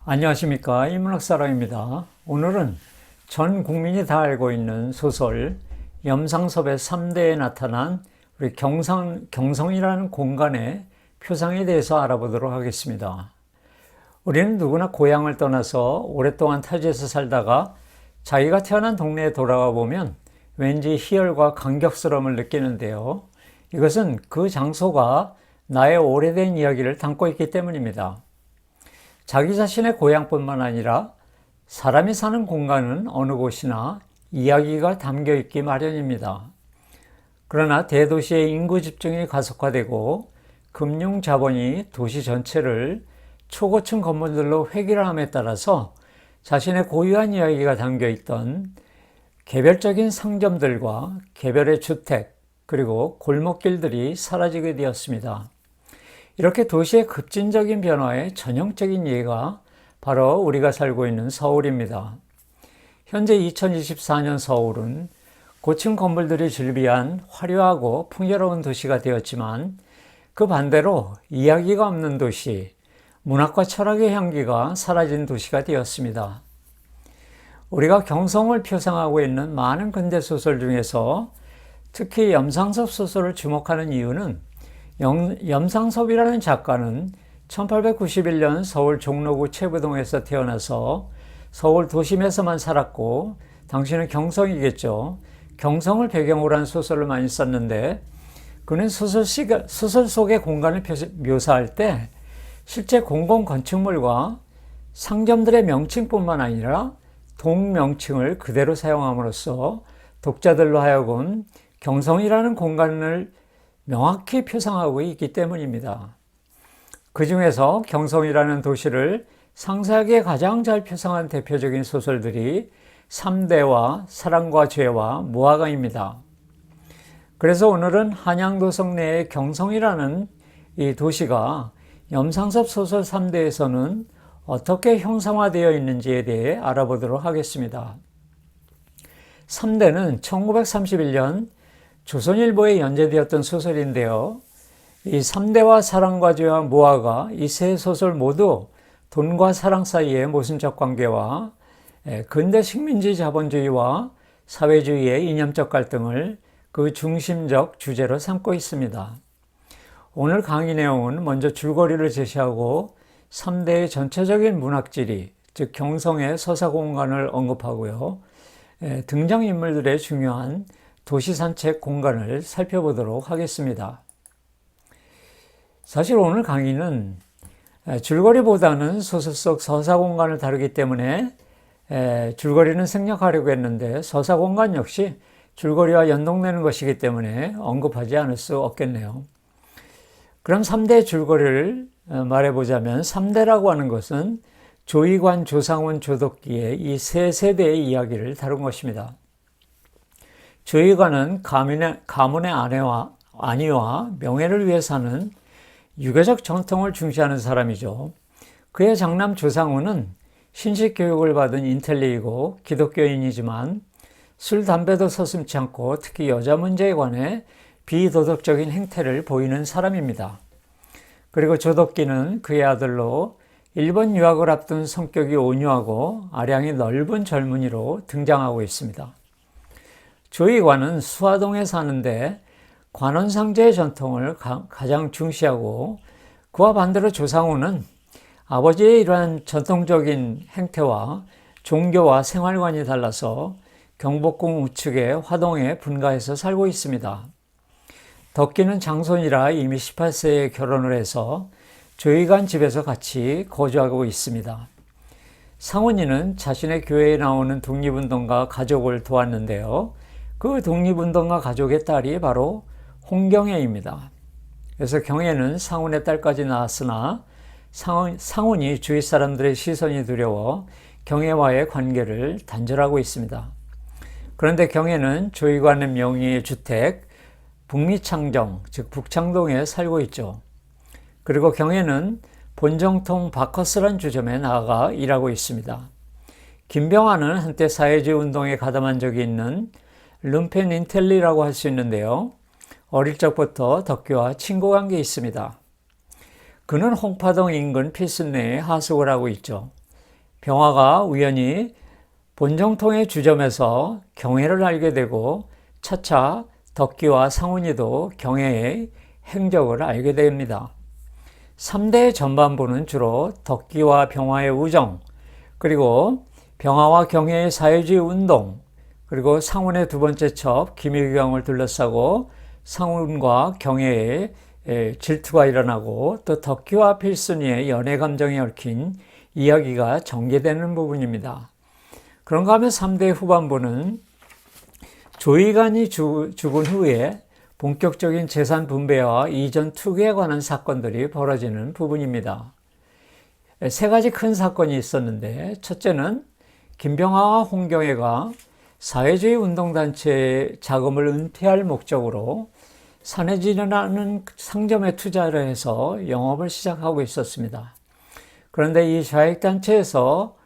안녕하십니까, 인문학사랑입니다. 오늘은 전 국민이 다 알고 있는 소설 염상섭의 3대에 나타난 우리 경성이라는 공간의 표상에 대해서 알아보도록 하겠습니다. 우리는 누구나 고향을 떠나서 오랫동안 타지에서 살다가 자기가 태어난 동네에 돌아가 보면 왠지 희열과 감격스러움을 느끼는데요. 이것은 그 장소가 나의 오래된 이야기를 담고 있기 때문입니다. 자기 자신의 고향뿐만 아니라 사람이 사는 공간은 어느 곳이나 이야기가 담겨 있기 마련입니다. 그러나 대도시의 인구 집중이 가속화되고 금융 자본이 도시 전체를 초고층 건물들로 획일화함에 따라서 자신의 고유한 이야기가 담겨 있던 개별적인 상점들과 개별의 주택, 그리고 골목길들이 사라지게 되었습니다. 이렇게 도시의 급진적인 변화의 전형적인 예가 바로 우리가 살고 있는 서울입니다. 현재 2024년 서울은 고층 건물들이 즐비한 화려하고 풍요로운 도시가 되었지만 그 반대로 이야기가 없는 도시, 문학과 철학의 향기가 사라진 도시가 되었습니다. 우리가 경성을 표상하고 있는 많은 근대소설 중에서 특히 염상섭 소설을 주목하는 이유는 염상섭이라는 작가는 1891년 서울 종로구 채부동에서 태어나서 서울 도심에서만 살았고, 당시는 경성이겠죠. 경성을 배경으로 한 소설을 많이 썼는데, 그는 소설 속의 공간을 묘사할 때 실제 공공 건축물과 상점들의 명칭뿐만 아니라 동명칭을 그대로 사용함으로써 독자들로 하여금 경성이라는 공간을 명확히 표상하고 있기 때문입니다. 그 중에서 경성이라는 도시를 상세하게 가장 잘 표상한 대표적인 소설들이 3대와 사랑과 죄와 무화과입니다. 그래서 오늘은 한양도성 내의 경성이라는 이 도시가 염상섭 소설 3대에서는 어떻게 형상화되어 있는지에 대해 알아보도록 하겠습니다. 3대는 1931년 조선일보에 연재되었던 소설인데요. 이 3대와 사랑과 죄와 무화과, 이 세 소설 모두 돈과 사랑 사이의 모순적 관계와 근대 식민지 자본주의와 사회주의의 이념적 갈등을 그 중심적 주제로 삼고 있습니다. 오늘 강의 내용은 먼저 줄거리를 제시하고 3대의 전체적인 문학지리, 즉 경성의 서사공간을 언급하고요. 등장인물들의 중요한 도시 산책 공간을 살펴보도록 하겠습니다. 사실 오늘 강의는 줄거리보다는 소설 속 서사 공간을 다루기 때문에 줄거리는 생략하려고 했는데, 서사 공간 역시 줄거리와 연동되는 것이기 때문에 언급하지 않을 수 없겠네요. 그럼 3대 줄거리를 말해보자면, 3대라고 하는 것은 조이관, 조상훈, 조덕기의 이 세 세대의 이야기를 다룬 것입니다. 조이관은 가문의 안위와 명예를 위해 사는 유교적 정통을 중시하는 사람이죠. 그의 장남 조상훈은 신식 교육을 받은 인텔리이고 기독교인이지만 술, 담배도 서슴지 않고 특히 여자 문제에 관해 비도덕적인 행태를 보이는 사람입니다. 그리고 조덕기는 그의 아들로 일본 유학을 앞둔 성격이 온유하고 아량이 넓은 젊은이로 등장하고 있습니다. 조이관은 수화동에 사는데 관원상제의 전통을 가장 중시하고, 그와 반대로 조상훈은 아버지의 이러한 전통적인 행태와 종교와 생활관이 달라서 경복궁 우측의 화동에 분가해서 살고 있습니다. 덕기는 장손이라 이미 18세에 결혼을 해서 조이관 집에서 같이 거주하고 있습니다. 상훈이는 자신의 교회에 나오는 독립운동가 가족을 도왔는데요. 그 독립운동가 가족의 딸이 바로 홍경애입니다. 그래서 경애는 상훈의 딸까지 낳았으나 상훈이 주위 사람들의 시선이 두려워 경애와의 관계를 단절하고 있습니다. 그런데 경애는 조이관의 명의의 주택 북미창정, 즉 북창동에 살고 있죠. 그리고 경애는 본정통 바커스란 주점에 나가 일하고 있습니다. 김병환은 한때 사회주의 운동에 가담한 적이 있는 lumpen 인텔리라고 할 수 있는데요. 어릴 적부터 덕기와 친구 관계에 있습니다. 그는 홍파동 인근 필순내에 하숙을 하고 있죠. 병화가 우연히 본정통의 주점에서 경해를 알게 되고 차차 덕기와 상운이도 경해의 행적을 알게 됩니다. 3대의 전반부는 주로 덕기와 병화의 우정, 그리고 병화와 경해의 사회주의 운동, 그리고 상운의 두 번째 첩 김유경을 둘러싸고 상운과 경해의 질투가 일어나고 또 덕기와 필순이의 연애 감정에 얽힌 이야기가 전개되는 부분입니다. 그런가 하면 3대 후반부는 조이간이 죽은 후에 본격적인 재산 분배와 이전 투기에 관한 사건들이 벌어지는 부분입니다. 세 가지 큰 사건이 있었는데, 첫째는 김병하와 홍경애가 사회주의 운동단체의 자금을 은폐할 목적으로 산해진이라는 상점에 투자를 해서 영업을 시작하고 있었습니다. 그런데 이 좌익단체에서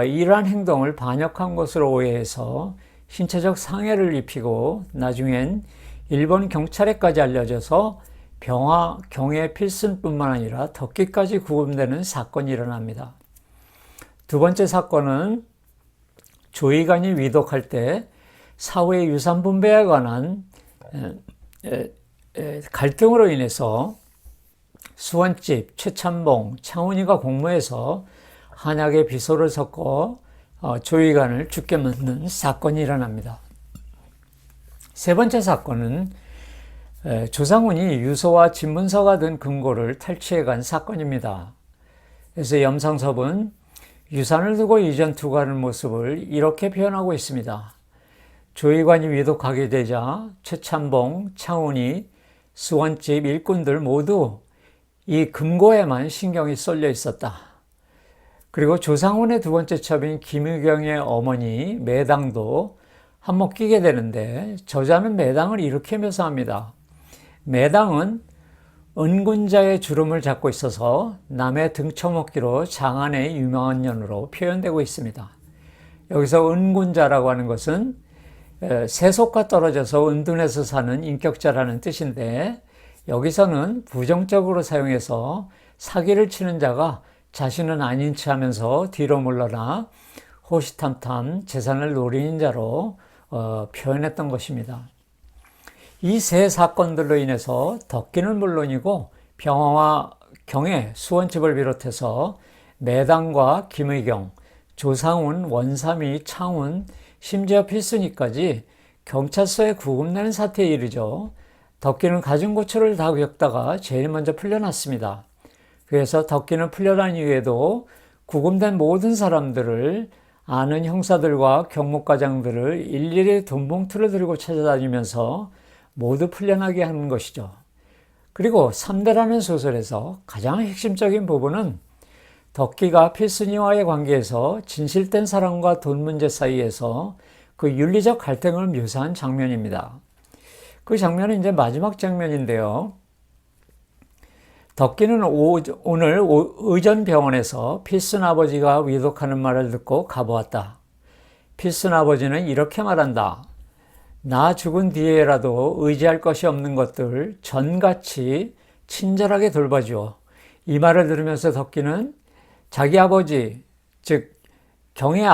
이러한 행동을 반역한 것으로 오해해서 신체적 상해를 입히고 나중엔 일본 경찰에까지 알려져서 병화, 경해, 필순뿐만 아니라 덕기까지 구금되는 사건이 일어납니다. 두 번째 사건은 조이간이 위독할 때 사후의 유산 분배에 관한 갈등으로 인해서 수원집, 최참봉, 창훈이가 공모해서 한약에 비소를 섞어 조이간을 죽게 만든 사건이 일어납니다. 세 번째 사건은 조상훈이 유서와 집문서가 든 금고를 탈취해간 사건입니다. 그래서 염상섭은 유산을 두고 이전 투구하는 모습을 이렇게 표현하고 있습니다. 조이관이 위독하게 되자 최참봉, 창훈이, 수원집 일꾼들 모두 이 금고에만 신경이 쏠려 있었다. 그리고 조상훈의 두 번째 첩인 김유경의 어머니 매당도 한몫 끼게 되는데, 저자는 매당을 이렇게 묘사합니다. 매당은 은군자의 주름을 잡고 있어서 남의 등쳐먹기로 장안의 유명한 년으로 표현되고 있습니다. 여기서 은군자라고 하는 것은 세속과 떨어져서 은둔해서 사는 인격자라는 뜻인데, 여기서는 부정적으로 사용해서 사기를 치는 자가 자신은 아닌 체 하면서 뒤로 물러나 호시탐탐 재산을 노리는 자로 표현했던 것입니다. 이 세 사건들로 인해서 덕기는 물론이고 병화와 경해, 수원집을 비롯해서 매당과 김의경, 조상훈, 원삼이, 창훈, 심지어 필순이까지 경찰서에 구금되는 사태에 이르죠. 덕기는 가진 고초를 다 겪다가 제일 먼저 풀려났습니다. 그래서 덕기는 풀려난 이후에도 구금된 모든 사람들을 아는 형사들과 경목과장들을 일일이 돈봉투를 들고 찾아다니면서 모두 풀려나게 하는 것이죠. 그리고 3대라는 소설에서 가장 핵심적인 부분은 덕기가 필순이와의 관계에서 진실된 사랑과 돈 문제 사이에서 그 윤리적 갈등을 묘사한 장면입니다. 그 장면은 이제 마지막 장면인데요. 덕기는 오늘 의전병원에서 필순 아버지가 위독하는 말을 듣고 가보았다. 필순 아버지는 이렇게 말한다. 나 죽은 뒤에라도 의지할 것이 없는 것들 전같이 친절하게 돌봐주어. 이 말을 들으면서 덕기는 자기 아버지, 즉 경의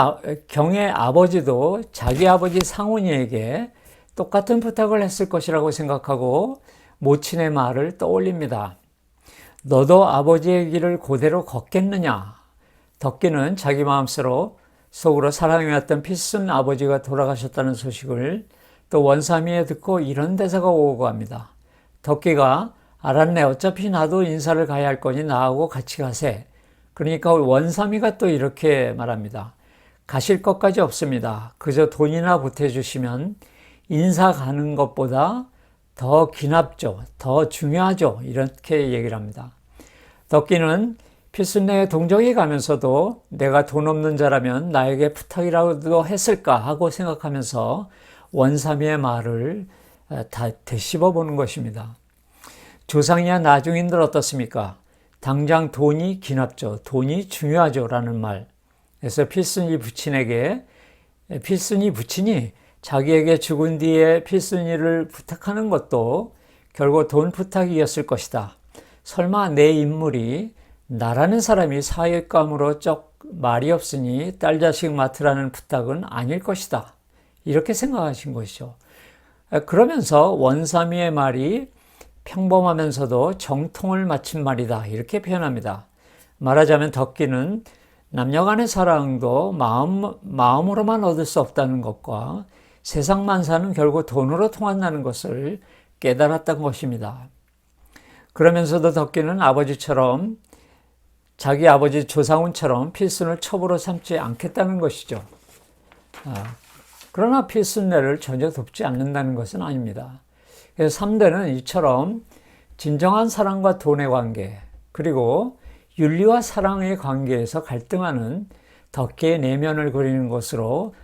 아버지도 자기 아버지 상훈이에게 똑같은 부탁을 했을 것이라고 생각하고 모친의 말을 떠올립니다. 너도 아버지의 길을 그대로 걷겠느냐? 덕기는 자기 마음속으로 사랑해왔던 필순 아버지가 돌아가셨다는 소식을 또 원삼이에 듣고 이런 대사가 오고 합니다. 덕기가 알았네. 어차피 나도 인사를 가야 할 거니 나하고 같이 가세. 그러니까 원삼이가 또 이렇게 말합니다. 가실 것까지 없습니다. 그저 돈이나 보태주시면 인사 가는 것보다 더 기납죠. 더 중요하죠. 이렇게 얘기를 합니다. 덕기는 필순네에 동정이 가면서도 내가 돈 없는 자라면 나에게 부탁이라도 했을까 하고 생각하면서 원삼이의 말을 다 되씹어 보는 것입니다. 조상이야 나중인들 어떻습니까? 당장 돈이 기납죠. 돈이 중요하죠. 라는 말. 그래서 필순이 부친이 자기에게 죽은 뒤에 필순이를 부탁하는 것도 결국 돈 부탁이었을 것이다. 설마 내 인물이 나라는 사람이 사익감으로 말이 없으니 딸 자식 맡으라는 부탁은 아닐 것이다. 이렇게 생각하신 것이죠. 그러면서 원삼이의 말이 평범하면서도 정통을 마친 말이다. 이렇게 표현합니다. 말하자면 덕기는 남녀 간의 사랑도 마음으로만 얻을 수 없다는 것과 세상 만사는 결국 돈으로 통한다는 것을 깨달았던 것입니다. 그러면서도 덕기는 아버지처럼 자기 아버지 조상훈처럼 필순을 첩으로 삼지 않겠다는 것이죠. 그러나 필순례를 전혀 돕지 않는다는 것은 아닙니다. 그래서 3대는 이처럼 진정한 사랑과 돈의 관계, 그리고 윤리와 사랑의 관계에서 갈등하는 덕기의 내면을 그리는 것으로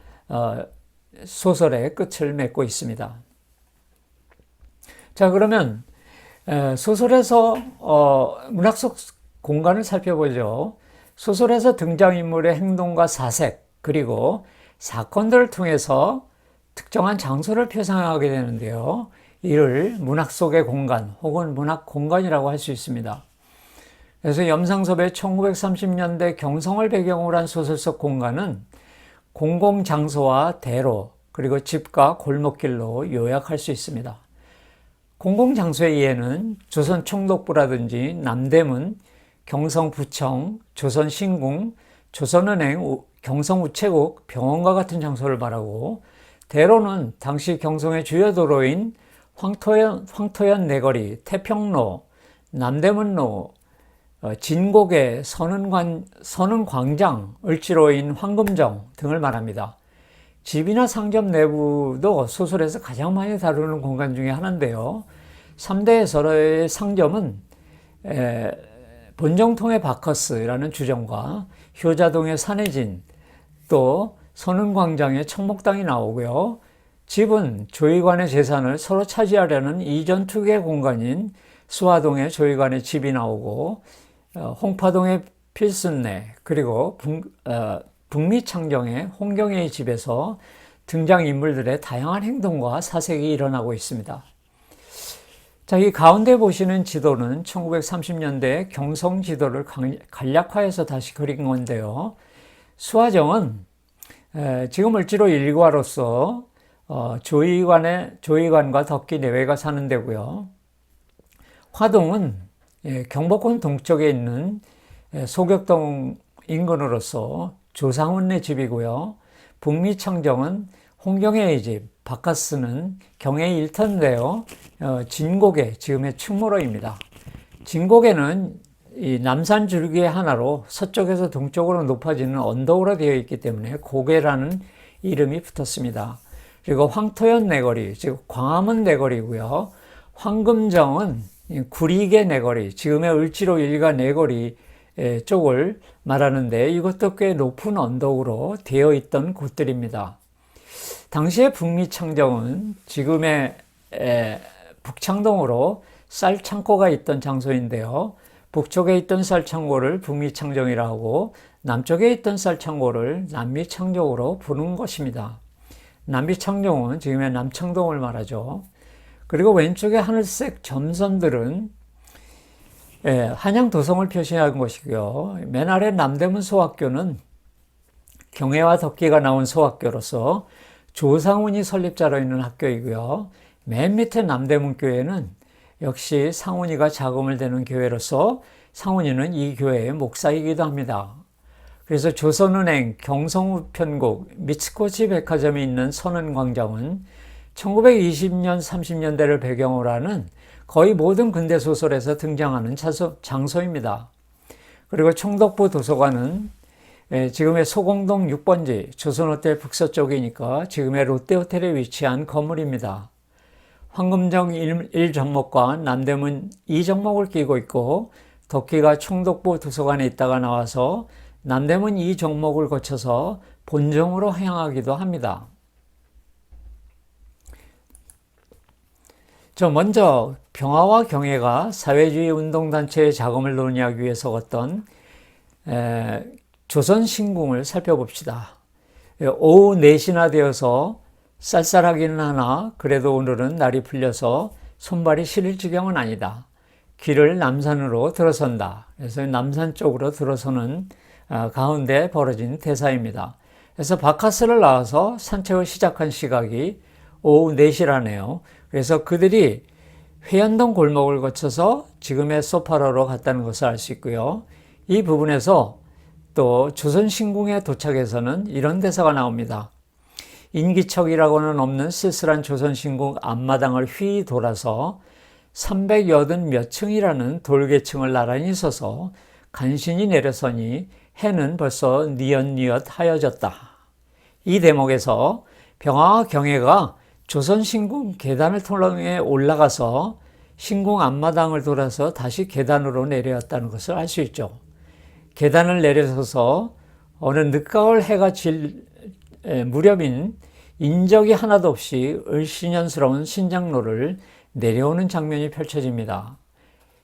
소설의 끝을 맺고 있습니다. 자, 그러면 소설에서 문학 속 공간을 살펴보죠. 소설에서 등장인물의 행동과 사색, 그리고 사건들을 통해서 특정한 장소를 표상하게 되는데요. 이를 문학 속의 공간 혹은 문학 공간이라고 할 수 있습니다. 그래서 염상섭의 1930년대 경성을 배경으로 한 소설 속 공간은 공공장소와 대로, 그리고 집과 골목길로 요약할 수 있습니다. 공공장소의 이해는 조선 총독부라든지 남대문, 경성부청, 조선신궁, 조선은행, 경성우체국, 병원과 같은 장소를 말하고, 대로는 당시 경성의 주요 도로인 황토현 내거리, 태평로, 남대문로, 진곡의 선흥광장, 을지로인 황금정 등을 말합니다. 집이나 상점 내부도 소설에서 가장 많이 다루는 공간 중에 하나인데요. 3대에서의 상점은 본정통의 바커스라는 주점과 효자동의 산해진, 또 선흥광장의 청목당이 나오고요. 집은 조의관의 재산을 서로 차지하려는 이전 투기의 공간인 수화동의 조의관의 집이 나오고, 홍파동의 필순례, 그리고 북미창정의 홍경애의 집에서 등장인물들의 다양한 행동과 사색이 일어나고 있습니다. 자, 이 가운데 보시는 지도는 1930년대 경성 지도를 간략화해서 다시 그린 건데요. 수화정은 지금 을지로 1과로서 조의관과 덕기 내외가 사는 데고요. 화동은 경복궁 동쪽에 있는 소격동 인근으로서 조상훈네 집이고요. 북미창정은 홍경애의 집, 바카스는 경애 일터인데요. 진곡의, 지금의 충무로입니다. 진곡에는 이 남산 줄기의 하나로 서쪽에서 동쪽으로 높아지는 언덕으로 되어 있기 때문에 고개라는 이름이 붙었습니다. 그리고 황토현 내거리, 즉 광화문 내거리고요. 황금정은 구리개 내거리, 지금의 을지로 1가 내거리 쪽을 말하는데, 이것도 꽤 높은 언덕으로 되어 있던 곳들입니다. 당시의 북미창정은 지금의 북창동으로 쌀창고가 있던 장소인데요. 북쪽에 있던 쌀창고를 북미창정이라고 하고, 남쪽에 있던 쌀창고를 남미창정으로 부르는 것입니다. 남미창정은 지금의 남창동을 말하죠. 그리고 왼쪽에 하늘색 점선들은 한양 도성을 표시한 것이고요. 맨 아래 남대문 소학교는 경애와 덕기가 나온 소학교로서 조상훈이 설립자로 있는 학교이고요. 맨 밑에 남대문 교회는 역시 상훈이가 자금을 대는 교회로서 상훈이는 이 교회의 목사이기도 합니다. 그래서 조선은행, 경성우편국, 미츠코치 백화점이 있는 선흥광장은 1920년, 30년대를 배경으로 하는 거의 모든 근대소설에서 등장하는 장소입니다. 그리고 총독부 도서관은 지금의 소공동 6번지, 조선호텔 북서쪽이니까 지금의 롯데호텔에 위치한 건물입니다. 황금정 1정목과 남대문 2정목을 끼고 있고, 덕기가 총독부 도서관에 있다가 나와서 남대문 2정목을 거쳐서 본정으로 향하기도 합니다. 먼저 병화와 경애가 사회주의 운동단체의 자금을 논의하기 위해서 걷던 조선신궁을 살펴봅시다. 오후 4시나 되어서 쌀쌀하기는 하나 그래도 오늘은 날이 풀려서 손발이 시릴 지경은 아니다. 길을 남산으로 들어선다. 그래서 남산 쪽으로 들어서는 가운데 벌어진 대사입니다. 그래서 바카스를 나와서 산책을 시작한 시각이 오후 4시라네요. 그래서 그들이 회연동 골목을 거쳐서 지금의 소파로로 갔다는 것을 알 수 있고요. 이 부분에서 또 조선신궁에 도착해서는 이런 대사가 나옵니다. 인기척이라고는 없는 쓸쓸한 조선신궁 앞마당을 휘 돌아서 380 몇 층이라는 돌계층을 나란히 서서 간신히 내려서니 해는 벌써 뉘엿뉘엿 하여졌다. 이 대목에서 병화와 경혜가 조선신궁 계단을 통해 올라가서 신궁 앞마당을 돌아서 다시 계단으로 내려왔다는 것을 알 수 있죠. 계단을 내려서서 어느 늦가을 해가 질 무렵인 인적이 하나도 없이 을씨년스러운 신장로를 내려오는 장면이 펼쳐집니다.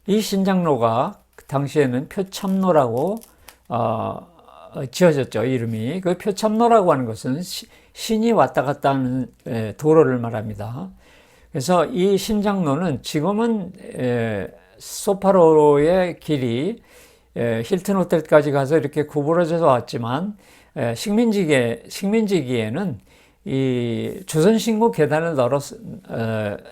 이 신장로가 당시에는 표참로라고 지어졌죠. 이름이. 그 표참로라고 하는 것은 신이 왔다 갔다 하는 도로를 말합니다. 그래서 이 신장로는 지금은 소파로의 길이 힐튼 호텔까지 가서 이렇게 구부러져서 왔지만 식민지기에는 이 조선신궁 계단을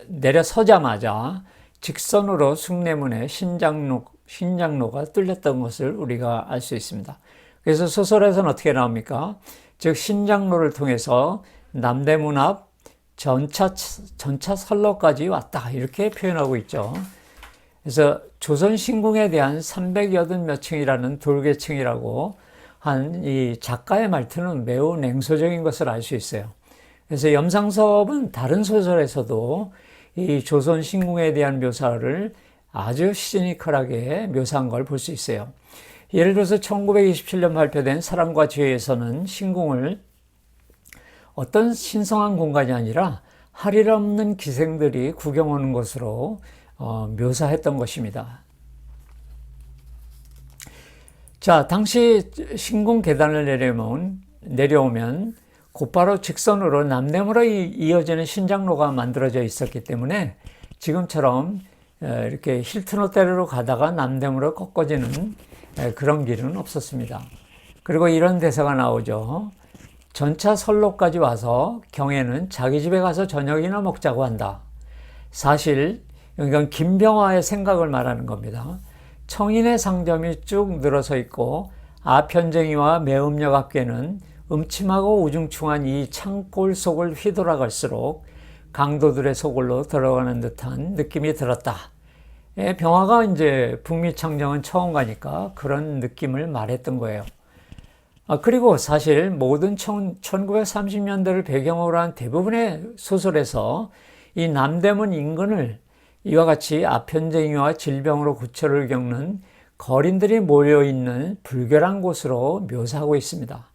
내려서자마자 직선으로 숭례문에 신장로가 뚫렸던 것을 우리가 알 수 있습니다. 그래서 소설에서는 어떻게 나옵니까? 즉 신장로를 통해서 남대문 앞 전차 선로까지 왔다 이렇게 표현하고 있죠. 그래서 조선신궁에 대한 380 몇 층이라는 돌계층이라고 한 이 작가의 말투는 매우 냉소적인 것을 알 수 있어요. 그래서 염상섭은 다른 소설에서도 이 조선신궁에 대한 묘사를 아주 시니컬하게 묘사한 걸 볼 수 있어요. 예를 들어서 1927년 발표된 사랑과 지혜에서는 신궁을 어떤 신성한 공간이 아니라 할일 없는 기생들이 구경 오는 것으로 묘사했던 것입니다. 자, 당시 신궁 계단을 내려오면 곧바로 직선으로 남대문으로 이어지는 신장로가 만들어져 있었기 때문에 지금처럼 이렇게 힐튼 호텔로 가다가 남대문으로 꺾어지는 그런 길은 없었습니다. 그리고 이런 대사가 나오죠. 전차 선로까지 와서 경혜는 자기 집에 가서 저녁이나 먹자고 한다. 사실 이건 김병화의 생각을 말하는 겁니다. 청인의 상점이 쭉 늘어서 있고 아편쟁이와 매음역 앞에는 음침하고 우중충한 이 창골 속을 휘돌아갈수록 강도들의 소굴로 들어가는 듯한 느낌이 들었다. 병화가 이제 북미 창정은 처음 가니까 그런 느낌을 말했던 거예요. 그리고 사실 모든 1930년대를 배경으로 한 대부분의 소설에서 이 남대문 인근을 이와 같이 아편쟁이와 질병으로 고초를 겪는 거린들이 모여있는 불결한 곳으로 묘사하고 있습니다.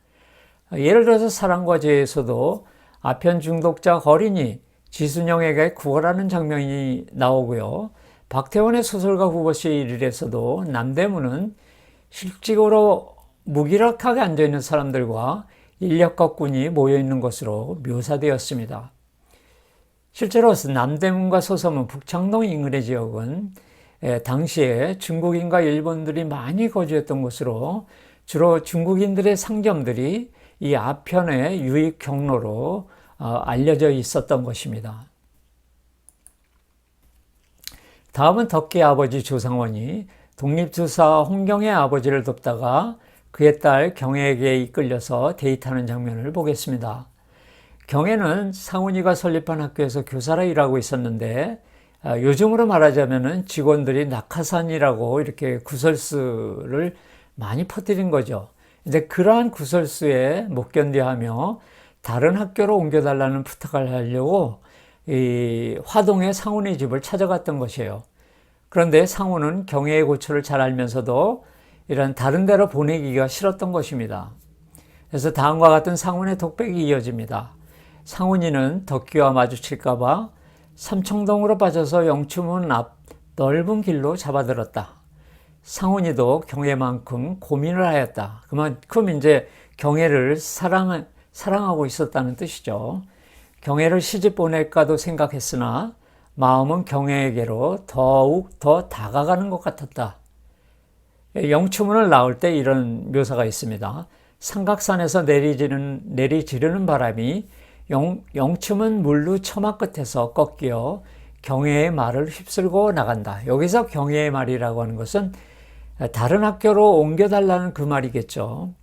예를 들어서 사랑과 지혜에서도 아편 중독자 거린이 지순영에게 구걸하는 장면이 나오고요. 박태원의 소설가 후보시 일일에서도 남대문은 실직으로 무기력하게 앉아있는 사람들과 인력과 꾼이 모여있는 것으로 묘사되었습니다. 실제로 남대문과 서서문, 북창동 인근의 지역은 당시에 중국인과 일본들이 많이 거주했던 곳으로 주로 중국인들의 상점들이 이 아편의 유입 경로로 알려져 있었던 것입니다. 다음은 덕기의 아버지 조상원이 독립투사 홍경의 아버지를 돕다가 그의 딸 경혜에게 이끌려서 데이트하는 장면을 보겠습니다. 경혜는 상훈이가 설립한 학교에서 교사로 일하고 있었는데 요즘으로 말하자면 직원들이 낙하산이라고 이렇게 구설수를 많이 퍼뜨린 거죠. 이제 그러한 구설수에 못 견뎌하며 다른 학교로 옮겨달라는 부탁을 하려고 이 화동의 상훈의 집을 찾아갔던 것이에요. 그런데 상훈은 경혜의 고초를 잘 알면서도 이런 다른 데로 보내기가 싫었던 것입니다. 그래서 다음과 같은 상훈의 독백이 이어집니다. 상훈이는 덕기와 마주칠까봐 삼청동으로 빠져서 영추문 앞 넓은 길로 잡아들었다. 상훈이도 경혜만큼 고민을 하였다. 그만큼 이제 경혜를 사랑하고 있었다는 뜻이죠. 경혜를 시집 보낼까도 생각했으나 마음은 경혜에게로 더욱 더 다가가는 것 같았다. 영추문을 나올 때 이런 묘사가 있습니다. 삼각산에서 내리지르는 바람이 영추문 물루 처마 끝에서 꺾여 경혜의 말을 휩쓸고 나간다. 여기서 경혜의 말이라고 하는 것은 다른 학교로 옮겨달라는 그 말이겠죠.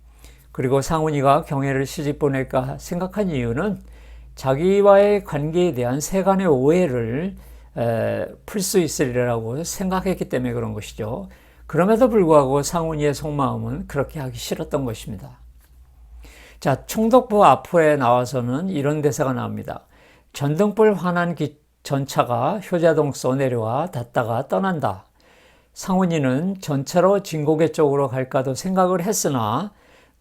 그리고 상훈이가 경혜를 시집 보낼까 생각한 이유는 자기와의 관계에 대한 세간의 오해를 풀 수 있으리라고 생각했기 때문에 그런 것이죠. 그럼에도 불구하고 상훈이의 속마음은 그렇게 하기 싫었던 것입니다. 자, 총독부 앞에 나와서는 이런 대사가 나옵니다. 전등불 환한 전차가 효자동서 내려와 닿다가 떠난다. 상훈이는 전차로 진고개 쪽으로 갈까도 생각을 했으나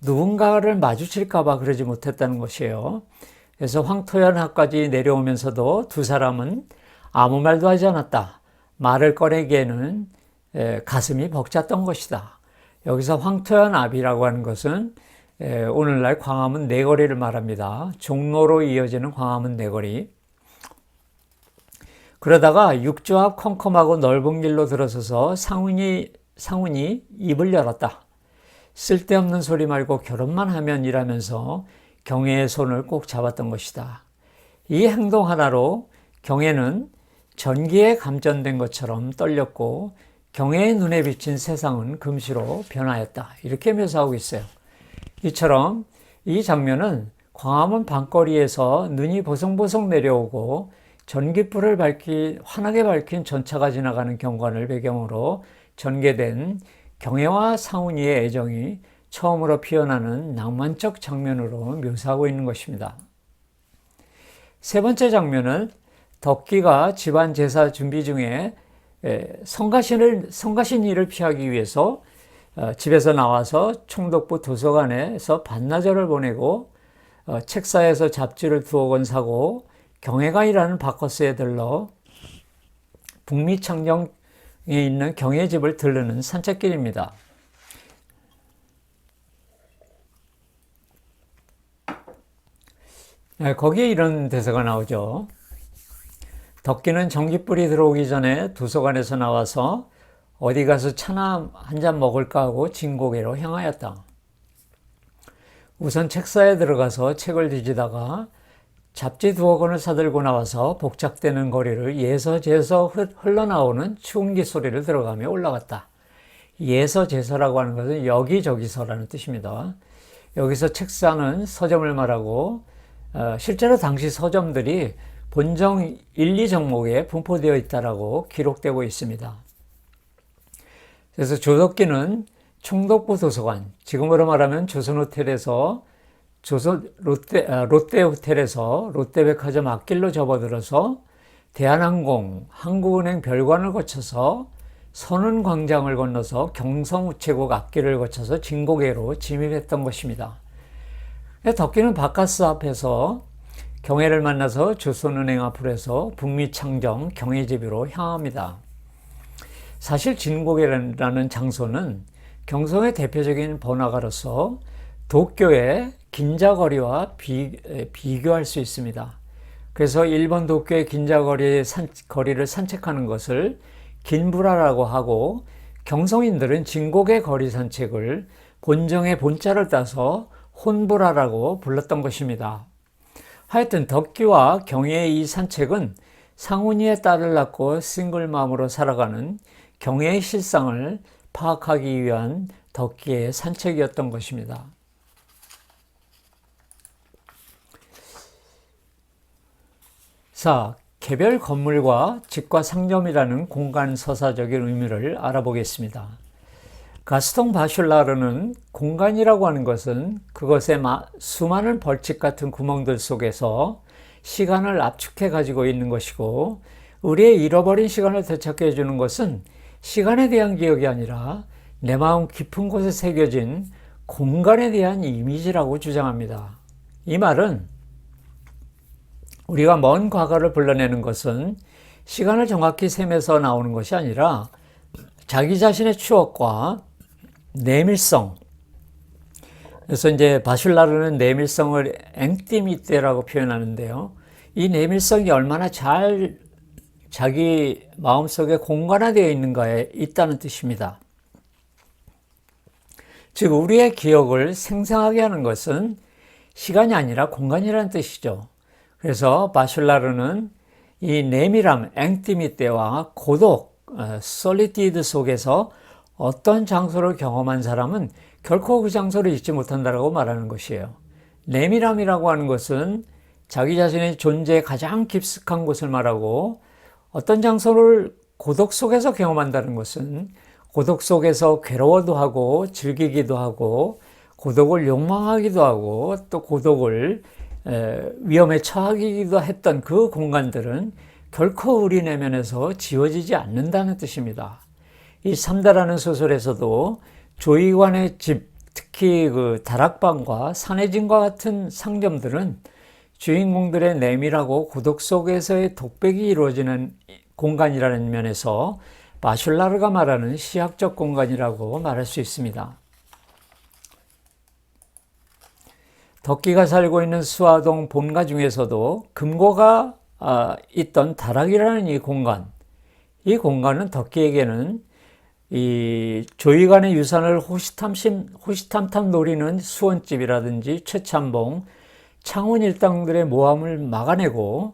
누군가를 마주칠까 봐 그러지 못했다는 것이에요. 그래서 황토연하까지 내려오면서도 두 사람은 아무 말도 하지 않았다. 말을 꺼내기에는 가슴이 벅찼던 것이다. 여기서 황토연압이라고 하는 것은 오늘날 광화문 내거리를 말합니다. 종로로 이어지는 광화문 내거리. 그러다가 육조 앞 컴컴하고 넓은 길로 들어서서 상훈이 입을 열었다. 쓸데없는 소리 말고 결혼만 하면 이라면서 경혜의 손을 꼭 잡았던 것이다. 이 행동 하나로 경혜는 전기에 감전된 것처럼 떨렸고 경혜의 눈에 비친 세상은 금시로 변하였다. 이렇게 묘사하고 있어요. 이처럼 이 장면은 광화문 밤거리에서 눈이 보송보송 내려오고 전깃불을 환하게 밝힌 전차가 지나가는 경관을 배경으로 전개된 경혜와 상훈이의 애정이 처음으로 피어나는 낭만적 장면으로 묘사하고 있는 것입니다. 세 번째 장면은 덕기가 집안 제사 준비 중에 성가신 일을 피하기 위해서 집에서 나와서 총독부 도서관에서 반나절을 보내고 책사에서 잡지를 두어 권 사고 경혜가 일하는 바커스에 들러 북미창정에 있는 경혜 집을 들르는 산책길입니다. 거기에 이런 대사가 나오죠. 덕기는 전깃불이 들어오기 전에 도서관에서 나와서 어디 가서 차나 한 잔 먹을까 하고 진고개로 향하였다. 우선 책사에 들어가서 책을 뒤지다가 잡지 두어 권을 사들고 나와서 복작되는 거리를 예서제서 흘러나오는 추운기 소리를 들어가며 올라갔다. 예서제서라고 하는 것은 여기저기서라는 뜻입니다. 여기서 책사는 서점을 말하고 실제로 당시 서점들이 본정 1, 2정목에 분포되어 있다라고 기록되고 있습니다. 그래서 조덕기는 총독부 도서관, 지금으로 말하면 조선호텔에서 롯데호텔에서 롯데백화점 앞길로 접어들어서 대한항공, 한국은행 별관을 거쳐서 선운광장을 건너서 경성우체국 앞길을 거쳐서 진고개로 진입했던 것입니다. 덕기는 바카스 앞에서 경혜를 만나서 조선은행 앞으로 해서 북미창정 경혜집으로 향합니다. 사실 진고개라는 장소는 경성의 대표적인 번화가로서 도쿄의 긴자거리와 비교할 수 있습니다. 그래서 일본 도쿄의 긴자거리를 산책하는 것을 긴부라라고 하고 경성인들은 진고개 거리 산책을 본정의 본자를 따서 혼부라라고 불렀던 것입니다. 하여튼 덕기와 경혜의 이 산책은 상훈이의 딸을 낳고 싱글맘으로 살아가는 경혜의 실상을 파악하기 위한 덕기의 산책이었던 것입니다. 자, 개별 건물과 집과 상점이라는 공간 서사적인 의미를 알아보겠습니다. 가스통 바슐라르는 공간이라고 하는 것은 그것의 수많은 벌집 같은 구멍들 속에서 시간을 압축해 가지고 있는 것이고, 우리의 잃어버린 시간을 되찾게 해주는 것은 시간에 대한 기억이 아니라 내 마음 깊은 곳에 새겨진 공간에 대한 이미지라고 주장합니다. 이 말은 우리가 먼 과거를 불러내는 것은 시간을 정확히 셈에서 나오는 것이 아니라 자기 자신의 추억과 내밀성. 그래서 이제 바슐라르는 내밀성을 앵띠미떼라고 표현하는데요. 이 내밀성이 얼마나 잘 자기 마음속에 공간화되어 있는가에 있다는 뜻입니다. 즉 우리의 기억을 생생하게 하는 것은 시간이 아니라 공간이라는 뜻이죠. 그래서 바슐라르는 이 내밀함, 앵티미떼와 고독, 솔리티드 속에서 어떤 장소를 경험한 사람은 결코 그 장소를 잊지 못한다고 말하는 것이에요. 내밀함이라고 하는 것은 자기 자신의 존재의 가장 깊숙한 곳을 말하고, 어떤 장소를 고독 속에서 경험한다는 것은 고독 속에서 괴로워도 하고 즐기기도 하고 고독을 욕망하기도 하고 또 고독을 위험에 처하기도 했던 그 공간들은 결코 우리 내면에서 지워지지 않는다는 뜻입니다. 이 삼다라는 소설에서도 조이관의 집, 특히 그 다락방과 산해진과 같은 상점들은 주인공들의 내밀하고 고독 속에서의 독백이 이루어지는 공간이라는 면에서 바슐라르가 말하는 시학적 공간이라고 말할 수 있습니다. 덕기가 살고 있는 수화동 본가 중에서도 금고가 있던 다락이라는 이 공간은 덕기에게는 이 조이관의 유산을 호시탐탐 노리는 수원집이라든지 최참봉, 창원 일당들의 모함을 막아내고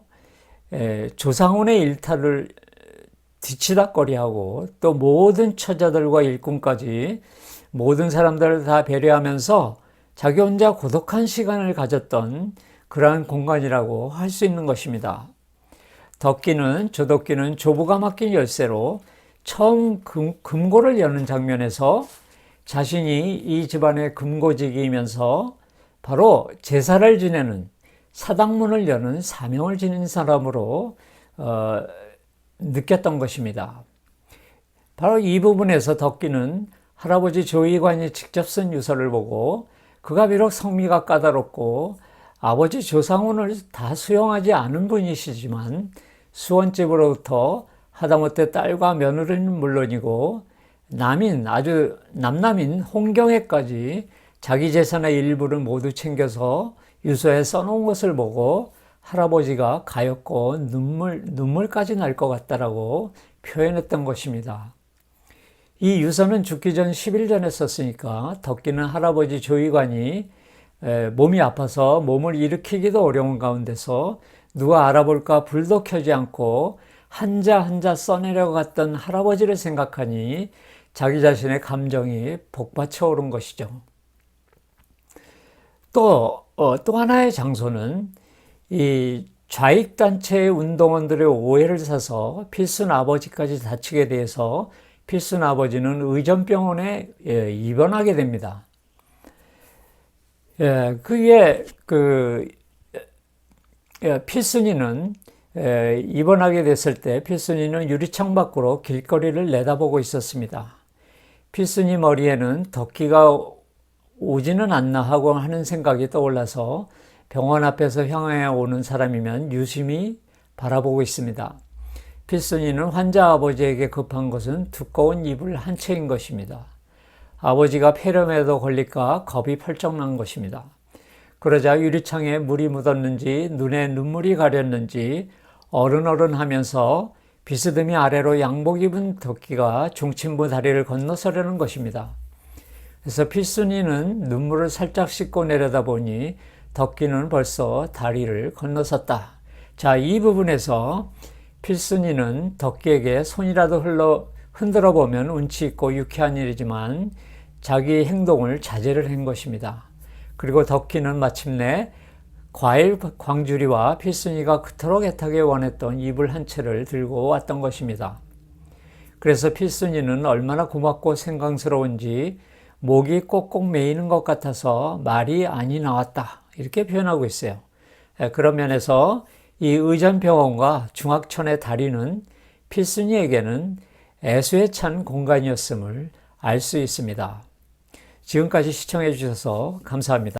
조상훈의 일탈을 뒤치다꺼리하고 또 모든 처자들과 일꾼까지 모든 사람들을 다 배려하면서 자기 혼자 고독한 시간을 가졌던 그러한 공간이라고 할 수 있는 것입니다. 조덕기는 조부가 맡긴 열쇠로 처음 금고를 여는 장면에서 자신이 이 집안의 금고직이면서 바로 제사를 지내는 사당문을 여는 사명을 지닌 사람으로 느꼈던 것입니다. 바로 이 부분에서 덕기는 할아버지 조이관이 직접 쓴 유서를 보고 그가 비록 성미가 까다롭고 아버지 조상훈을 다 수용하지 않은 분이시지만 수원집으로부터 하다못해 딸과 며느리는 물론이고 남남인 홍경애까지 자기 재산의 일부를 모두 챙겨서 유서에 써놓은 것을 보고 할아버지가 가엾고 눈물까지 날 것 같다라고 표현했던 것입니다. 이 유서는 죽기 전 10일 전에 썼으니까 덕기는 할아버지 조이관이 몸이 아파서 몸을 일으키기도 어려운 가운데서 누가 알아볼까 불도 켜지 않고 한자 한자 써내려갔던 할아버지를 생각하니 자기 자신의 감정이 복받쳐 오른 것이죠. 또 하나의 장소는 이 좌익단체의 운동원들의 오해를 사서 필순 아버지까지 다치게 돼서 필순 아버지는 의전병원에 입원하게 됩니다. 그에 필순이는 입원하게 됐을 때 필순이는 유리창 밖으로 길거리를 내다보고 있었습니다. 필순이 머리에는 덕기가 오지는 않나 하고 하는 생각이 떠올라서 병원 앞에서 향해 오는 사람이면 유심히 바라보고 있습니다. 필순이는 환자 아버지에게 급한 것은 두꺼운 이불 한 채인 것입니다. 아버지가 폐렴에도 걸릴까 겁이 펄쩍 난 것입니다. 그러자 유리창에 물이 묻었는지 눈에 눈물이 가렸는지 어른어른 하면서 비스듬히 아래로 양복 입은 덕기가 중침부 다리를 건너서려는 것입니다. 그래서 필순이는 눈물을 살짝 씻고 내려다보니 덕기는 벌써 다리를 건너섰다. 자, 이 부분에서 필순이는 덕기에게 손이라도 흔들어 보면 운치 있고 유쾌한 일이지만 자기 행동을 자제를 한 것입니다. 그리고 덕기는 마침내 과일 광주리와 필순이가 그토록 애타게 원했던 이불 한 채를 들고 왔던 것입니다. 그래서 필순이는 얼마나 고맙고 생강스러운지 목이 꼭꼭 메이는 것 같아서 말이 안이 나왔다, 이렇게 표현하고 있어요. 그런 면에서 이 의전병원과 중학천의 다리는 필순이에게는 애수에 찬 공간이었음을 알 수 있습니다. 지금까지 시청해 주셔서 감사합니다.